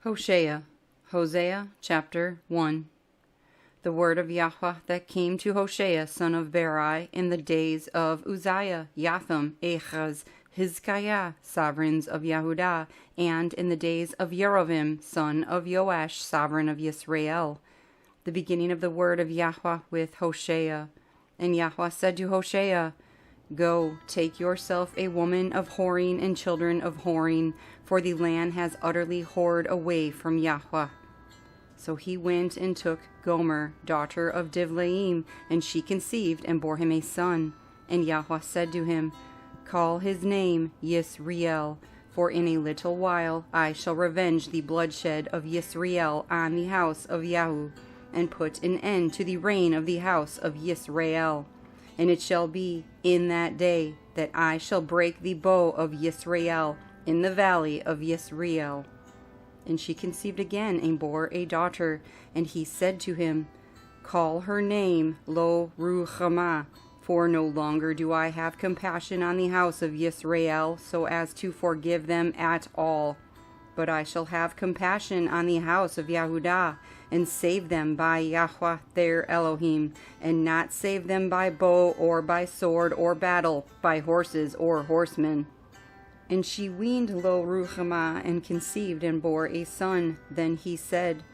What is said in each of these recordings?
Hoshea, Hosea chapter 1. The word of Yahuah that came to Hoshea son of Berai in the days of Uzziah, Jotham, Ahaz, Hizkiah, sovereigns of Yehudah, and in the days of Yerovim, son of Joash, sovereign of Israel. The beginning of the word of Yahuah with Hoshea. And Yahuah said to Hoshea, Go, take yourself a woman of whoring and children of whoring, for the land has utterly whored away from Yahuah. So he went and took Gomer, daughter of Divlaim, and she conceived and bore him a son. And Yahuah said to him, Call his name Yisrael, for in a little while I shall revenge the bloodshed of Yisrael on the house of Yahu, and put an end to the reign of the house of Yisrael. And it shall be in that day that I shall break the bow of Yisrael in the valley of Yisrael. And she conceived again and bore a daughter. And he said to him, Call her name Lo Ruhamah, for no longer do I have compassion on the house of Yisrael, so as to forgive them at all. But I shall have compassion on the house of Yahudah, and save them by Yahuah their Elohim, and not save them by bow or by sword or battle, by horses or horsemen. And she weaned Lo Ruhamah, and conceived and bore a son. Then he said,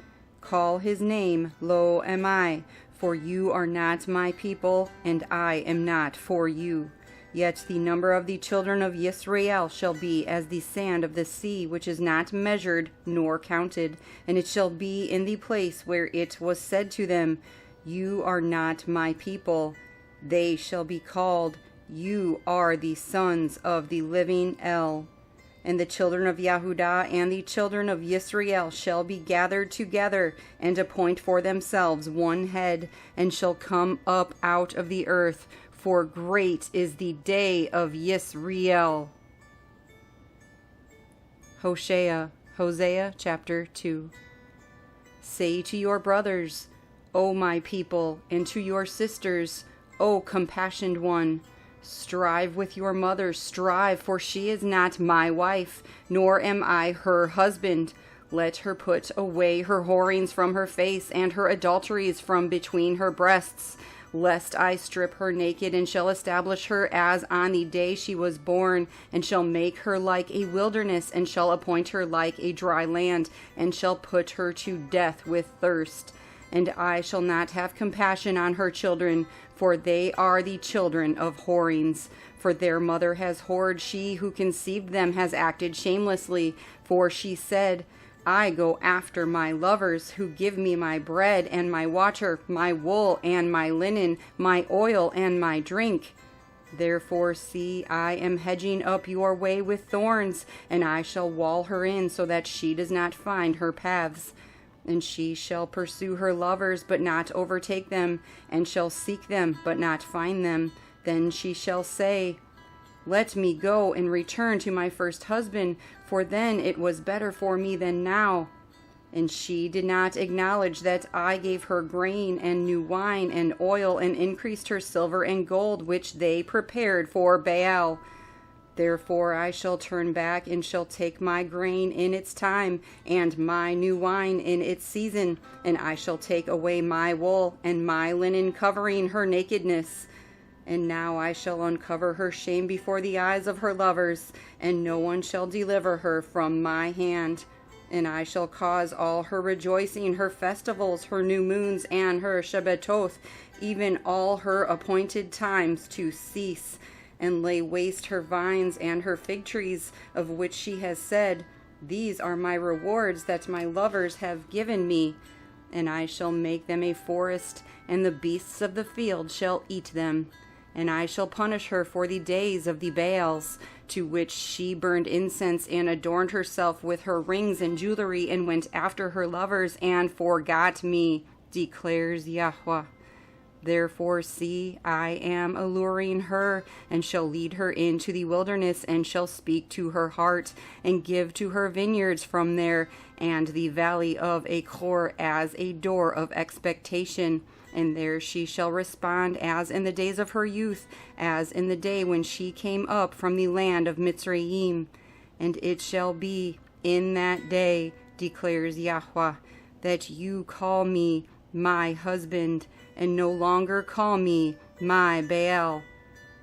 Call his name Lo Ammi, for you are not my people, and I am not for you. Yet the number of the children of Yisrael shall be as the sand of the sea, which is not measured nor counted. And it shall be in the place where it was said to them, You are not my people. They shall be called, You are the sons of the living El. And the children of Yahudah and the children of Yisrael shall be gathered together, and appoint for themselves one head, and shall come up out of the earth. For great is the day of Yisrael. Hosea chapter 2. Say to your brothers, O my people, and to your sisters, O compassioned one, strive with your mother, strive, for she is not my wife, nor am I her husband. Let her put away her whorings from her face, and her adulteries from between her breasts, lest I strip her naked, and shall establish her as on the day she was born, and shall make her like a wilderness, and shall appoint her like a dry land, and shall put her to death with thirst. And I shall not have compassion on her children, for they are the children of whorings. For their mother has whored, she who conceived them has acted shamelessly. For she said, I go after my lovers, who give me my bread and my water, my wool and my linen, my oil and my drink. Therefore, see, I am hedging up your way with thorns, and I shall wall her in, so that she does not find her paths. And she shall pursue her lovers, but not overtake them, and shall seek them, but not find them. Then she shall say, Let me go and return to my first husband, for then it was better for me than now. And she did not acknowledge that I gave her grain and new wine and oil, and increased her silver and gold, which they prepared for Baal. Therefore I shall turn back, and shall take my grain in its time, and my new wine in its season, and I shall take away my wool and my linen, covering her nakedness. And now I shall uncover her shame before the eyes of her lovers, and no one shall deliver her from my hand. And I shall cause all her rejoicing, her festivals, her new moons, and her Shebbatoth, even all her appointed times, to cease, and lay waste her vines and her fig trees, of which she has said, These are my rewards that my lovers have given me. And I shall make them a forest, and the beasts of the field shall eat them. And I shall punish her for the days of the Baals, to which she burned incense, and adorned herself with her rings and jewelry, and went after her lovers, and forgot me, declares Yahuah. Therefore, see, I am alluring her, and shall lead her into the wilderness, and shall speak to her heart, and give to her vineyards from there, and the valley of Achor as a door of expectation. And there she shall respond as in the days of her youth, as in the day when she came up from the land of Mitzrayim. And it shall be in that day declares Yahuah, that you call me my husband, and no longer call me my Baal.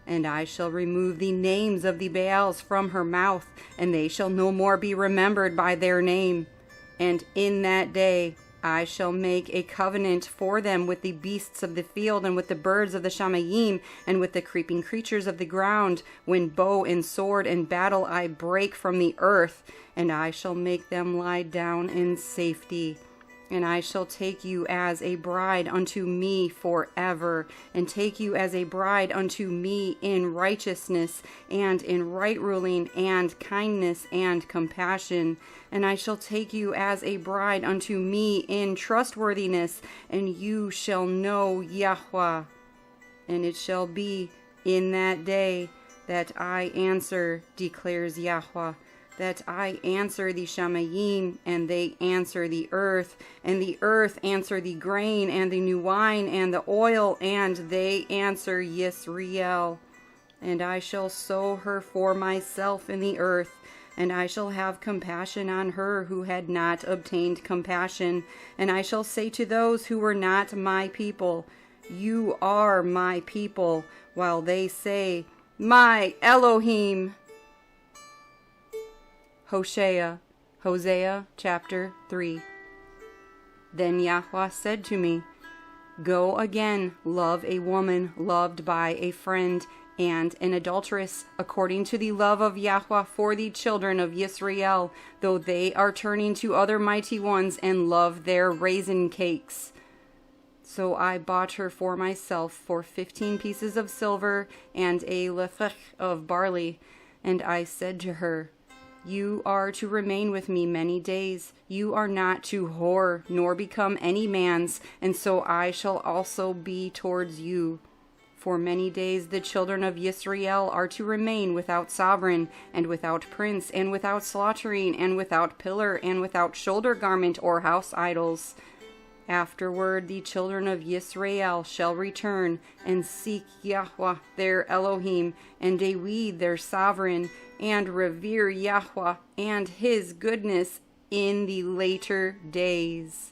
And I shall remove the names of the Baals from her mouth, and they shall no more be remembered by their name. And in that day I shall make a covenant for them with the beasts of the field, and with the birds of the Shamayim, and with the creeping creatures of the ground, when bow and sword and battle I break from the earth, and I shall make them lie down in safety. And I shall take you as a bride unto me forever, and take you as a bride unto me in righteousness, and in right ruling, and kindness, and compassion. And I shall take you as a bride unto me in trustworthiness, and you shall know Yahuah. And it shall be in that day that I answer, declares Yahuah, that I answer the Shamayim, and they answer the earth, and the earth answer the grain, and the new wine, and the oil, and they answer Yisrael. And I shall sow her for myself in the earth, and I shall have compassion on her who had not obtained compassion. And I shall say to those who were not my people, you are my people, while they say, my Elohim. Hoshea, Hosea chapter 3. Then Yahuah said to me, go again, love a woman loved by a friend, and an adulteress, according to the love of Yahuah for the children of Yisrael, though they are turning to other mighty ones and love their raisin cakes. So I bought her for myself for 15 pieces of silver and a lefech of barley, and I said to her, you are to remain with me many days. You are not to whore, nor become any man's, and so I shall also be towards you. For many days the children of Yisrael are to remain without sovereign, and without prince, and without slaughtering, and without pillar, and without shoulder garment or house idols. Afterward the children of Yisrael shall return, and seek Yahuah their Elohim, and David their sovereign, and revere Yahuah and his goodness in the later days.